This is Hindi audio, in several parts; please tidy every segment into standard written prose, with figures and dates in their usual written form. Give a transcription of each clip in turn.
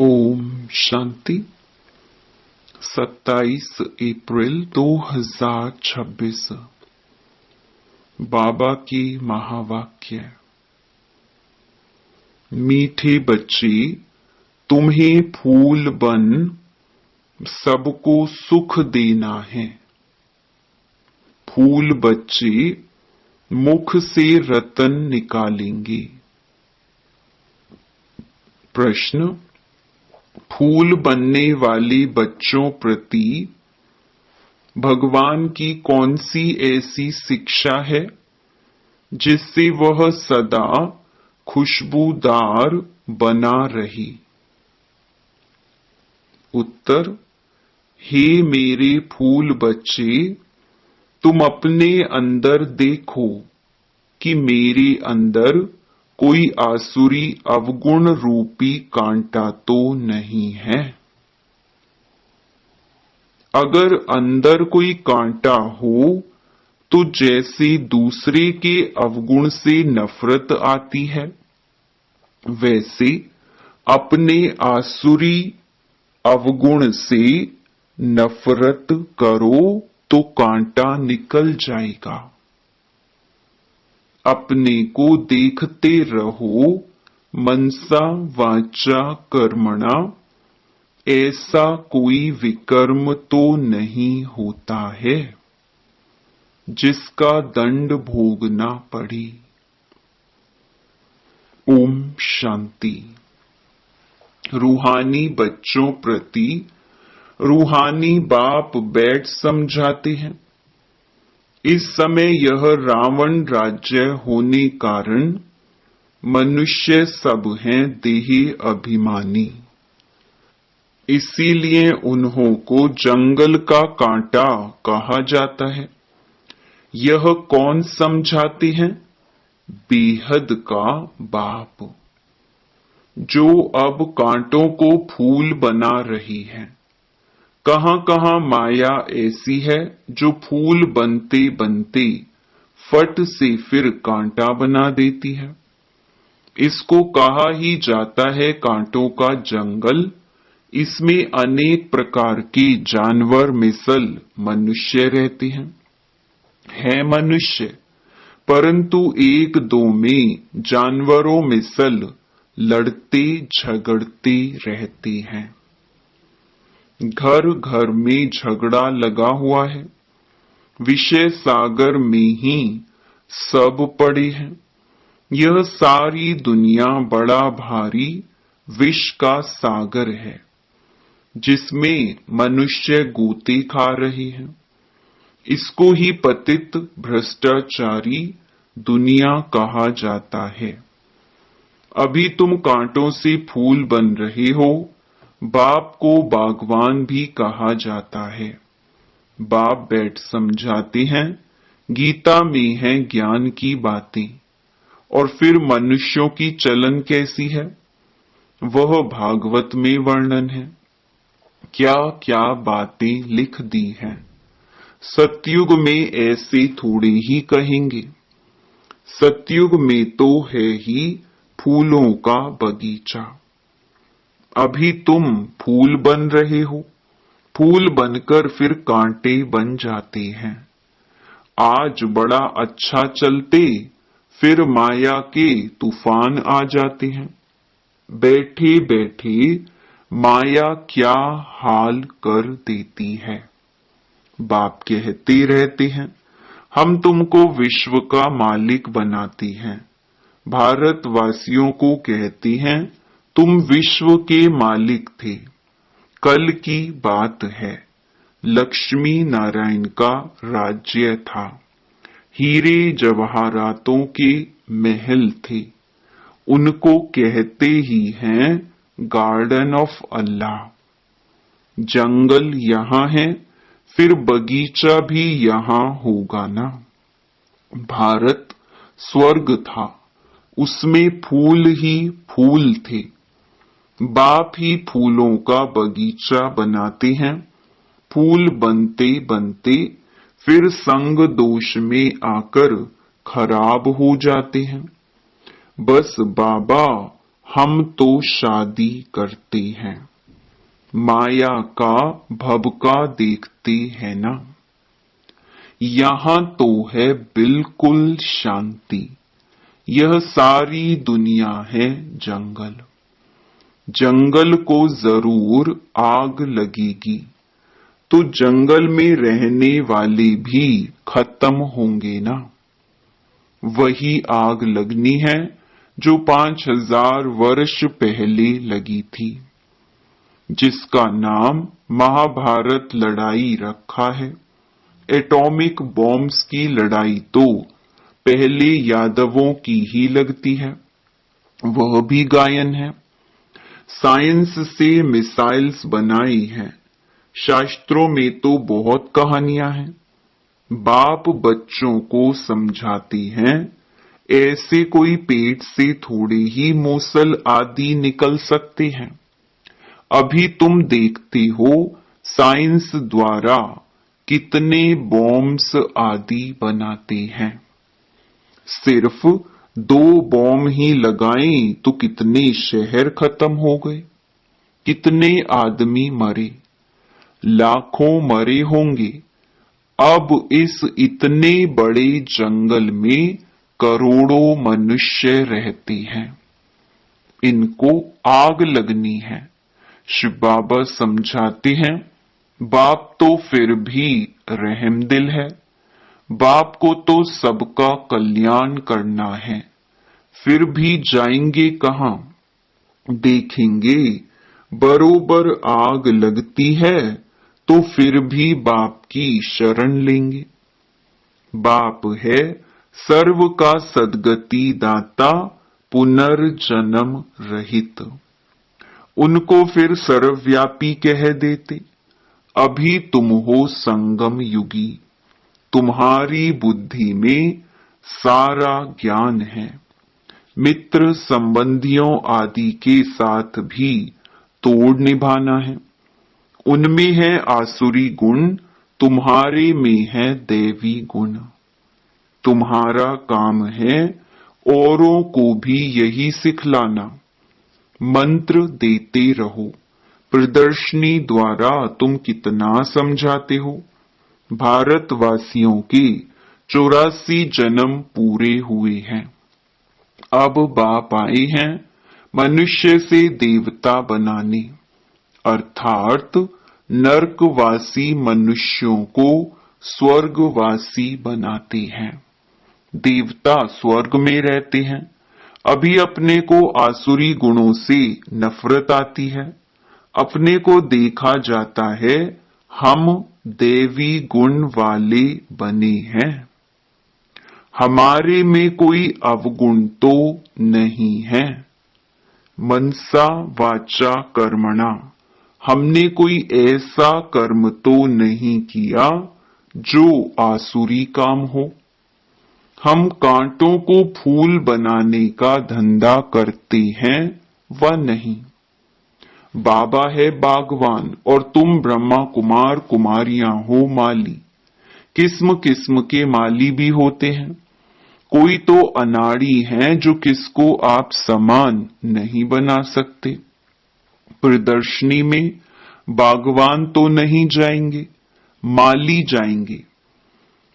ओम शांति। 27 अप्रैल 2026। बाबा की महावाक्य। मीठे बच्चे, तुम्हें फूल बन सबको सुख देना है। फूल बच्चे मुख से रतन निकालेंगे। प्रश्न: फूल बनने वाले बच्चों प्रति भगवान की कौन सी ऐसी शिक्षा है जिससे वह सदा खुशबूदार बना रही? उत्तर: हे मेरे फूल बच्चे, तुम अपने अंदर देखो कि मेरे अंदर कोई आसुरी अवगुण रूपी कांटा तो नहीं है। अगर अंदर कोई कांटा हो तो जैसे दूसरे के अवगुण से नफरत आती है, वैसे अपने आसुरी अवगुण से नफरत करो तो कांटा निकल जाएगा। अपने को देखते रहो, मनसा वाचा कर्मणा, ऐसा कोई विकर्म तो नहीं होता है जिसका दंड भोगना पड़े। ओम शांति। रूहानी बच्चों प्रति रूहानी बाप बैठ समझाते हैं। इस समय यह रावण राज्य होने कारण मनुष्य सब हैं देही अभिमानी। इसीलिए उन्हों को जंगल का कांटा कहा जाता है। यह कौन समझाते हैं? बेहद का बाप, जो अब कांटों को फूल बना रही है। कहां कहां माया ऐसी है जो फूल बनते बनते फट से फिर कांटा बना देती है। इसको कहा ही जाता है कांटों का जंगल। इसमें अनेक प्रकार के जानवर मिसल मनुष्य रहते हैं। है मनुष्य, परंतु एक दो में जानवरों मिसल लड़ते झगड़ते रहते हैं। घर घर में झगड़ा लगा हुआ है। विषय सागर में ही सब पड़े हैं। यह सारी दुनिया बड़ा भारी विष का सागर है, जिसमें मनुष्य गोते खा रहे हैं। इसको ही पतित भ्रष्टाचारी दुनिया कहा जाता है। अभी तुम कांटों से फूल बन रहे हो। बाप को बागवान भी कहा जाता है। बाप बैठ समझाते हैं। गीता में है ज्ञान की बातें, और फिर मनुष्यों की चलन कैसी है वह भागवत में वर्णन है। क्या क्या बातें लिख दी हैं। सतयुग में ऐसे थोड़े ही कहेंगे। सतयुग में तो है ही फूलों का बगीचा। अभी तुम फूल बन रहे हो। फूल बनकर फिर कांटे बन जाते हैं। आज बड़ा अच्छा चलते, फिर माया के तूफान आ जाते हैं। बैठे बैठे माया क्या हाल कर देती है। बाप कहते रहते हैं, हम तुमको विश्व का मालिक बनाते हैं। भारतवासियों को कहते हैं, तुम विश्व के मालिक थे। कल की बात है, लक्ष्मी नारायण का राज्य था। हीरे जवाहरातों के महल थे। उनको कहते ही हैं गार्डन ऑफ अल्लाह। जंगल यहाँ है, फिर बगीचा भी यहाँ होगा ना। भारत स्वर्ग था, उसमें फूल ही फूल थे। बाप ही फूलों का बगीचा बनाते हैं। फूल बनते बनते फिर संग दोष में आकर खराब हो जाते हैं। बस बाबा हम तो शादी करते हैं, माया का भभका देखते हैं ना। यहां तो है बिल्कुल शांति, यह सारी दुनिया है जंगल। जंगल को जरूर आग लगेगी तो जंगल में रहने वाले भी खत्म होंगे ना। वही आग लगनी है जो 5000 वर्ष पहले लगी थी, जिसका नाम महाभारत लड़ाई रखा है। एटॉमिक बॉम्ब्स की लड़ाई तो पहले यादवों की ही लगती है, वह भी गायन है। साइंस से मिसाइल्स बनाई हैं, शास्त्रों में तो बहुत कहानियां हैं। बाप बच्चों को समझाते हैं, ऐसे कोई पेट से थोड़े ही मूसल आदि निकल सकते हैं। अभी तुम देखते हो साइंस द्वारा कितने बॉम्ब्स आदि बनाते हैं। सिर्फ 2 बॉम्ब ही लगाएं तो कितने शहर खत्म हो गए, कितने आदमी मरे, लाखों मरे होंगे। अब इस इतने बड़े जंगल में करोड़ों मनुष्य रहते हैं, इनको आग लगनी है। शिव बाबा समझाते हैं, बाप तो फिर भी रहमदिल है, बाप को तो सबका कल्याण करना है। फिर भी जाएंगे कहां? देखेंगे बरोबर आग लगती है तो फिर भी बाप की शरण लेंगे। बाप है सर्व का सद्गति दाता, पुनर्जन्म रहित। उनको फिर सर्वव्यापी कह देते। अभी तुम हो संगम युगी, तुम्हारी बुद्धि में सारा ज्ञान है। मित्र संबंधियों आदि के साथ भी तोड़ निभाना है। उनमें है आसुरी गुण, तुम्हारे में है दैवी गुण। तुम्हारा काम है औरों को भी यही सिखलाना। मंत्र देते रहो, प्रदर्शनी द्वारा तुम कितना समझाते हो। भारतवासियों के 84 जन्म पूरे हुए हैं। अब बाप आए हैं मनुष्य से देवता बनाने, अर्थात नरकवासी मनुष्यों को स्वर्गवासी बनाते हैं। देवता स्वर्ग में रहते हैं। अभी अपने को आसुरी गुणों से नफरत आती है। अपने को देखा जाता है हम देवी गुण वाले बने हैं। हमारे में कोई अवगुण तो नहीं है। मनसा वाचा कर्मणा, हमने कोई ऐसा कर्म तो नहीं किया जो आसुरी काम हो। हम कांटों को फूल बनाने का धंधा करते हैं व नहीं। बाबा है बागवान और तुम ब्रह्मा कुमार कुमारियां हो माली। किस्म किस्म के माली भी होते हैं। कोई तो अनाड़ी हैं जो किसको आप समान नहीं बना सकते। प्रदर्शनी में बागवान तो नहीं जाएंगे, माली जाएंगे।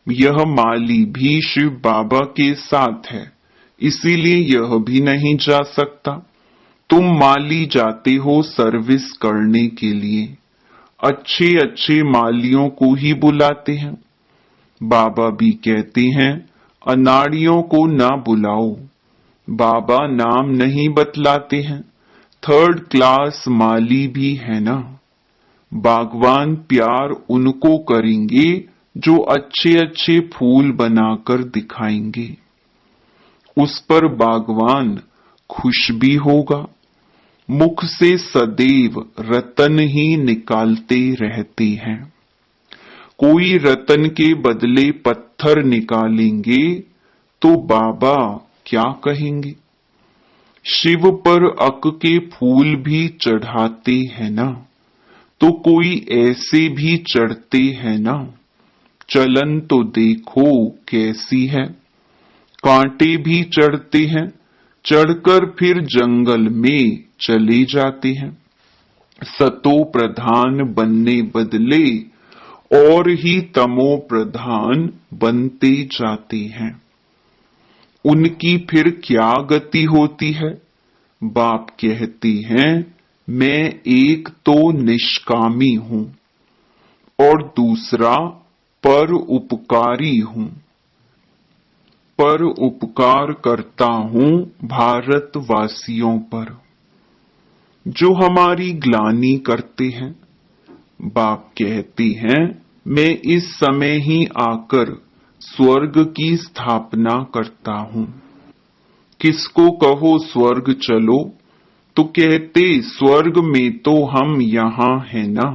यह माली भी शिव बाबा के साथ है, इसीलिए यह भी नहीं जा सकता। तुम माली जाते हो सर्विस करने के लिए, अच्छे अच्छे मालियों को ही बुलाते हैं। बाबा भी कहते हैं अनाड़ियों को ना बुलाओ। बाबा नाम नहीं बतलाते हैं। 3rd क्लास माली भी है ना। बागवान प्यार उनको करेंगे जो अच्छे अच्छे फूल बनाकर दिखाएंगे। उस पर बागवान खुश भी होगा। मुख से सदैव रतन ही निकालते रहते हैं। कोई रतन के बदले पत्थर निकालेंगे तो बाबा क्या कहेंगे। शिव पर अक के फूल भी चढ़ाते हैं ना, तो कोई ऐसे भी चढ़ते हैं ना। चलन तो देखो कैसी है। कांटे भी चढ़ते हैं, चढ़कर फिर जंगल में चले जाते हैं। सतो प्रधान बनने बदले और ही तमो प्रधान बनते जाते हैं। उनकी फिर क्या गति होती है? बाप कहती हैं, मैं एक तो निष्कामी हूं और दूसरा पर उपकारी हूं। पर उपकार करता हूं भारतवासियों पर, जो हमारी ग्लानि करते हैं। बाप कहती हैं, मैं इस समय ही आकर स्वर्ग की स्थापना करता हूं। किसको कहो स्वर्ग चलो, तो कहते स्वर्ग में तो हम यहां हैं ना।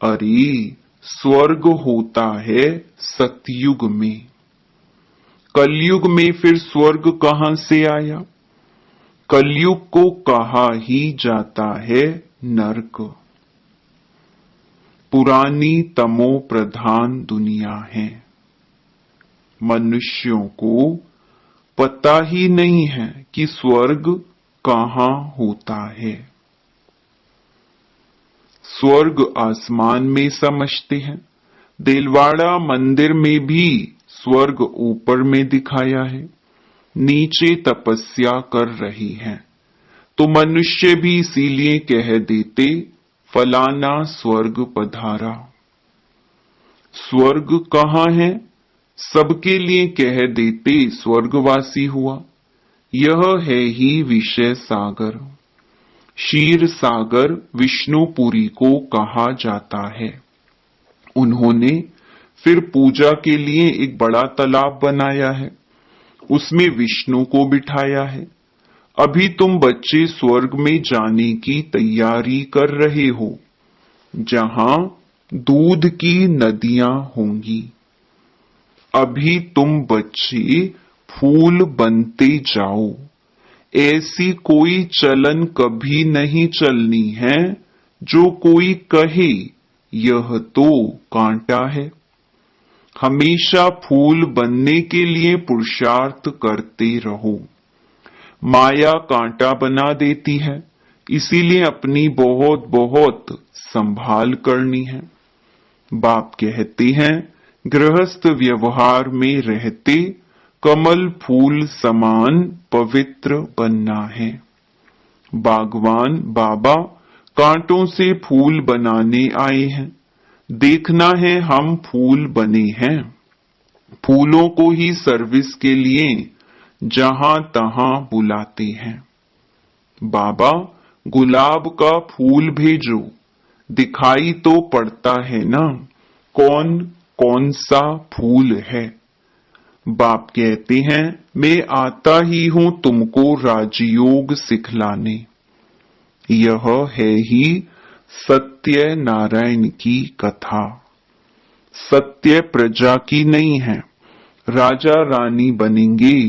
अरे स्वर्ग होता है सतयुग में, कलयुग में फिर स्वर्ग कहां से आया? कलयुग को कहा ही जाता है नरक। पुरानी तमो प्रधान दुनिया है। मनुष्यों को पता ही नहीं है कि स्वर्ग कहां होता है। स्वर्ग आसमान में समझते हैं। देलवाड़ा मंदिर में भी स्वर्ग ऊपर में दिखाया है, नीचे तपस्या कर रही है। तो मनुष्य भी इसीलिए कह देते फलाना स्वर्ग पधारा। स्वर्ग कहां है? सबके लिए कह देते स्वर्गवासी हुआ। यह है ही विषय सागर। क्षीर सागर विष्णुपुरी को कहा जाता है। उन्होंने फिर पूजा के लिए एक बड़ा तालाब बनाया है, उसमें विष्णु को बिठाया है। अभी तुम बच्चे स्वर्ग में जाने की तैयारी कर रहे हो, जहां दूध की नदियां होंगी। अभी तुम बच्चे फूल बनते जाओ। ऐसी कोई चलन कभी नहीं चलनी है जो कोई कहे यह तो कांटा है। हमेशा फूल बनने के लिए पुरुषार्थ करते रहो। माया कांटा बना देती है, इसीलिए अपनी बहुत बहुत संभाल करनी है। बाप कहते हैं, गृहस्थ व्यवहार में रहते कमल फूल समान पवित्र बनना है। बागवान बाबा कांटों से फूल बनाने आए हैं। देखना है हम फूल बने हैं। फूलों को ही सर्विस के लिए जहां तहां बुलाते हैं। बाबा गुलाब का फूल भेजो, दिखाई तो पड़ता है ना कौन कौन सा फूल है। बाप कहते हैं, मैं आता ही हूं तुमको राजयोग सिखलाने। यह है ही सत्य नारायण की कथा। सत्य प्रजा की नहीं है। राजा रानी बनेंगे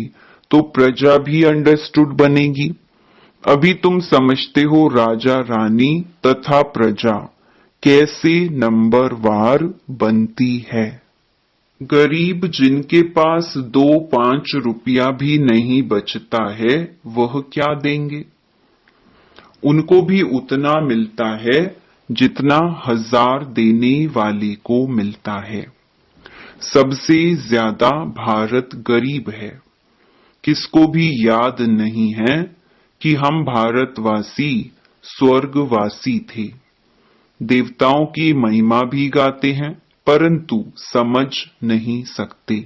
तो प्रजा भी अंडरस्टूड बनेगी। अभी तुम समझते हो राजा रानी तथा प्रजा कैसे नंबरवार बनती है। गरीब जिनके पास 2-5 रुपया भी नहीं बचता है, वह क्या देंगे? उनको भी उतना मिलता है जितना 1000 देने वाले को मिलता है। सबसे ज्यादा भारत गरीब है। किसको भी याद नहीं है कि हम भारतवासी स्वर्गवासी थे। देवताओं की महिमा भी गाते हैं, परंतु समझ नहीं सकते।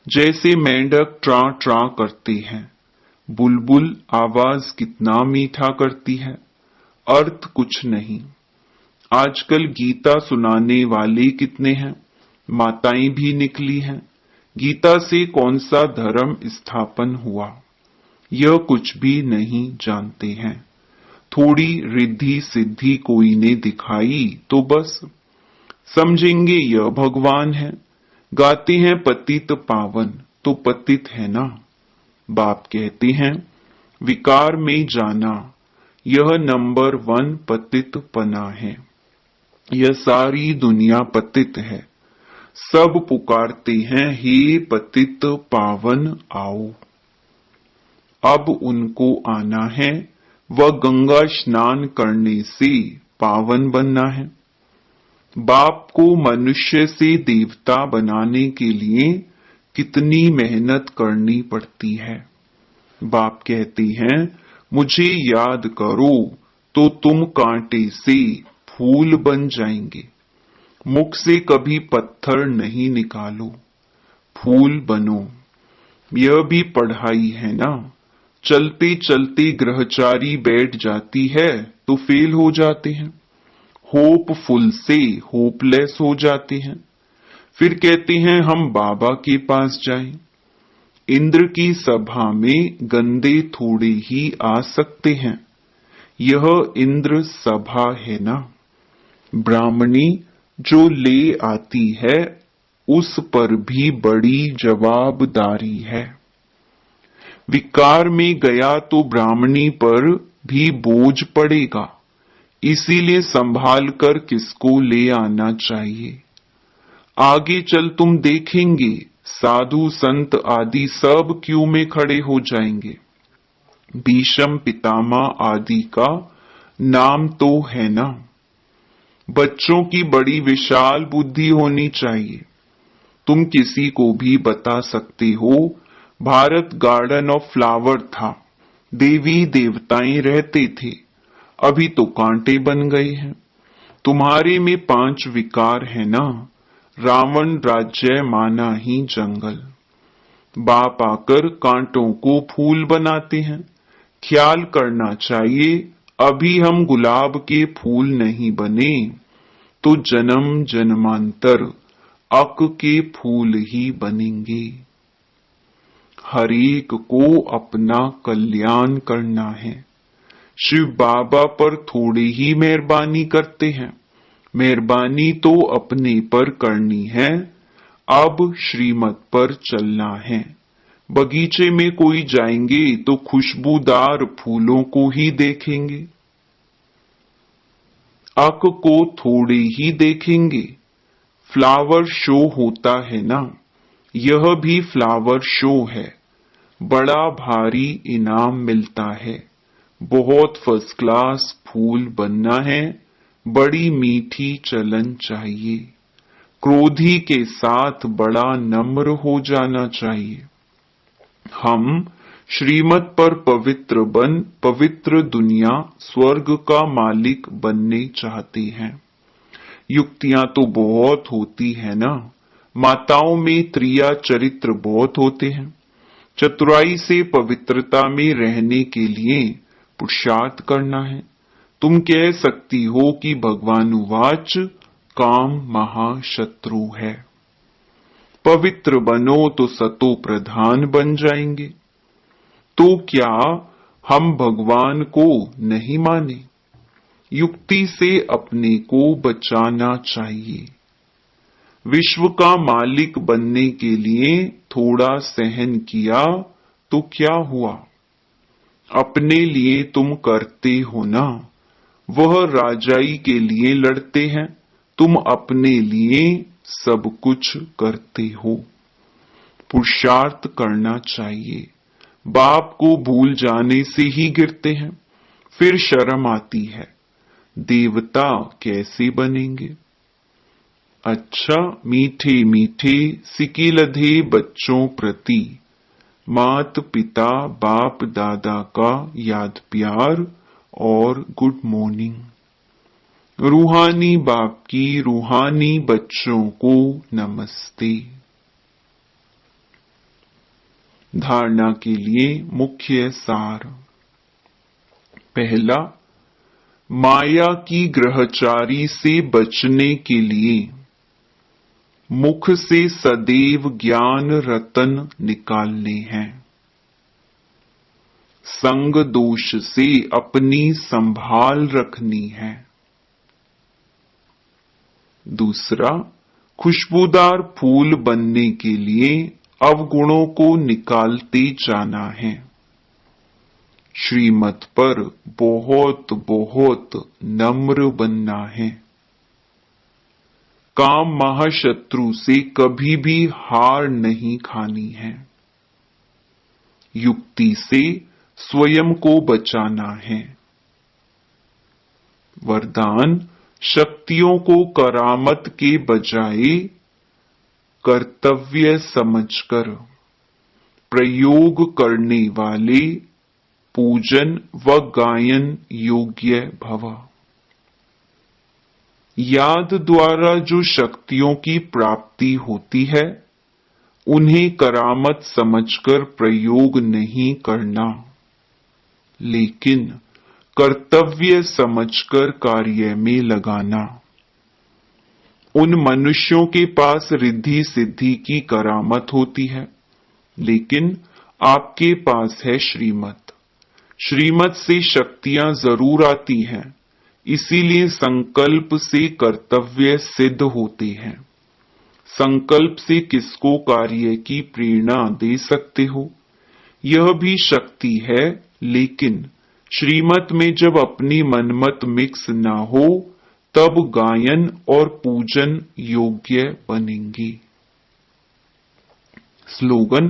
जैसे मेंढक ट्रा ट्रा करते हैं, बुलबुल आवाज कितना मीठा करती है, अर्थ कुछ नहीं। आजकल गीता सुनाने वाले कितने हैं, माताएं भी निकली हैं। गीता से कौन सा धर्म स्थापन हुआ, यह कुछ भी नहीं जानते हैं। थोड़ी रिद्धि सिद्धि कोई ने दिखाई तो बस समझेंगे यह भगवान है। गाते हैं पतित पावन, तो पतित है ना। बाप कहते हैं, विकार में जाना यह नंबर 1 पतित पना है। यह सारी दुनिया पतित है। सब पुकारते हैं, हे पतित पावन आओ। अब उनको आना है व गंगा स्नान करने से पावन बनना है। बाप को मनुष्य से देवता बनाने के लिए कितनी मेहनत करनी पड़ती है। बाप कहते हैं, मुझे याद करो तो तुम कांटे से फूल बन जाएंगे। मुख से कभी पत्थर नहीं निकालो, फूल बनो। यह भी पढ़ाई है ना। चलते चलते ग्रहचारी बैठ जाती है तो फेल हो जाते हैं, होपफुल से होपलेस हो जाते हैं। फिर कहते हैं हम बाबा के पास जाएं। इंद्र की सभा में गंदे थोड़े ही आ सकते हैं। यह इंद्र सभा है ना। ब्राह्मणी जो ले आती है उस पर भी बड़ी जवाबदारी है। विकार में गया तो ब्राह्मणी पर भी बोझ पड़ेगा, इसीलिए संभाल कर किसको ले आना चाहिए। आगे चल तुम देखेंगे साधु संत आदि सब क्यू में खड़े हो जाएंगे। भीष्म पितामह आदि का नाम तो है ना। बच्चों की बड़ी विशाल बुद्धि होनी चाहिए। तुम किसी को भी बता सकते हो भारत गार्डन ऑफ फ्लावर था, देवी देवताएं रहते थे, अभी तो कांटे बन गए हैं। तुम्हारे में 5 विकार है ना। रावण राज्य माना ही जंगल। बाप आकर कांटों को फूल बनाते हैं। ख्याल करना चाहिए, अभी हम गुलाब के फूल नहीं बने तो जन्म जन्मांतर अक के फूल ही बनेंगे। हर एक को अपना कल्याण करना है। शिव बाबा पर थोड़ी ही मेहरबानी करते हैं। मेहरबानी तो अपने पर करनी है, अब श्रीमत पर चलना है। बगीचे में कोई जाएंगे तो खुशबूदार फूलों को ही देखेंगे, अक को थोड़े ही देखेंगे। फ्लावर शो होता है ना, यह भी फ्लावर शो है। बड़ा भारी इनाम मिलता है। बहुत फर्स्ट क्लास फूल बनना है। बड़ी मीठी चलन चाहिए। क्रोधी के साथ बड़ा नम्र हो जाना चाहिए। हम श्रीमत पर पवित्र बन पवित्र दुनिया स्वर्ग का मालिक बनने चाहते हैं। युक्तियां तो बहुत होती है ना। माताओं में त्रिया चरित्र बहुत होते हैं। चतुराई से पवित्रता में रहने के लिए पुरुषार्थ करना है। तुम कह सकती हो कि भगवानुवाच काम महाशत्रु है। पवित्र बनो तो सतो प्रधान बन जाएंगे। तो क्या हम भगवान को नहीं माने? युक्ति से अपने को बचाना चाहिए। विश्व का मालिक बनने के लिए थोड़ा सहन किया तो क्या हुआ? अपने लिए तुम करते हो ना। वह राजाई के लिए लड़ते हैं, तुम अपने लिए सब कुछ करते हो। पुरुषार्थ करना चाहिए। बाप को भूल जाने से ही गिरते हैं, फिर शर्म आती है। देवता कैसे बनेंगे? अच्छा, मीठे मीठे सिकिलधे बच्चों प्रति मात पिता बाप दादा का याद प्यार और गुड मॉर्निंग। रूहानी बाप की रूहानी बच्चों को नमस्ते। धारणा के लिए मुख्य सार। पहला, माया की ग्रहचारी से बचने के लिए मुख से सदैव ज्ञान रतन निकालने हैं। संग दोष से अपनी संभाल रखनी है। दूसरा, खुशबूदार फूल बनने के लिए अवगुणों को निकालते जाना है। श्रीमत पर बहुत बहुत नम्र बनना है। काम महाशत्रु से कभी भी हार नहीं खानी है। युक्ति से स्वयं को बचाना है। वरदान शक्तियों को करामत के बजाय कर्तव्य समझकर प्रयोग करने वाले पूजन व गायन योग्य भव। याद द्वारा जो शक्तियों की प्राप्ति होती है, उन्हें करामत समझकर प्रयोग नहीं करना, लेकिन कर्तव्य समझकर कार्य में लगाना। उन मनुष्यों के पास रिद्धि सिद्धि की करामत होती है, लेकिन आपके पास है श्रीमत। श्रीमत से शक्तियां जरूर आती हैं, इसीलिए संकल्प से कर्तव्य सिद्ध होते हैं। संकल्प से किसको कार्य की प्रेरणा दे सकते हो, यह भी शक्ति है, लेकिन श्रीमत में जब अपनी मनमत मिक्स ना हो, तब गायन और पूजन योग्य बनेंगी। स्लोगन: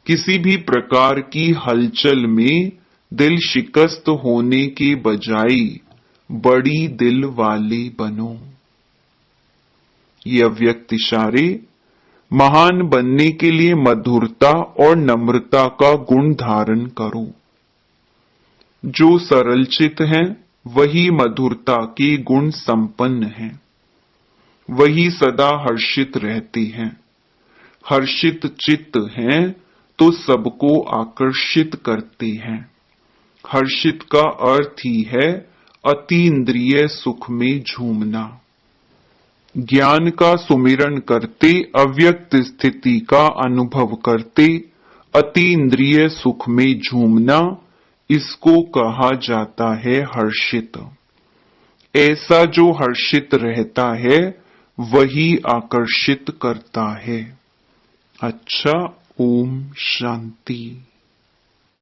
किसी भी प्रकार की हलचल में दिल शिकस्त होने के बजाय बड़ी दिल वाले बनो। ये अव्यक्त इशारे: महान बनने के लिए मधुरता और नम्रता का गुण धारण करो। जो सरलचित हैं, वही मधुरता के गुण संपन्न हैं, वही सदा हर्षित रहते हैं। हर्षित चित्त हैं तो सबको आकर्षित करते हैं। हर्षित का अर्थ ही है अतीन्द्रिय सुख में झूमना। ज्ञान का सुमिरन करते, अव्यक्त स्थिति का अनुभव करते, अतीन्द्रिय सुख में झूमना, इसको कहा जाता है हर्षित। ऐसा जो हर्षित रहता है, वही आकर्षित करता है। अच्छा, ओम शांति।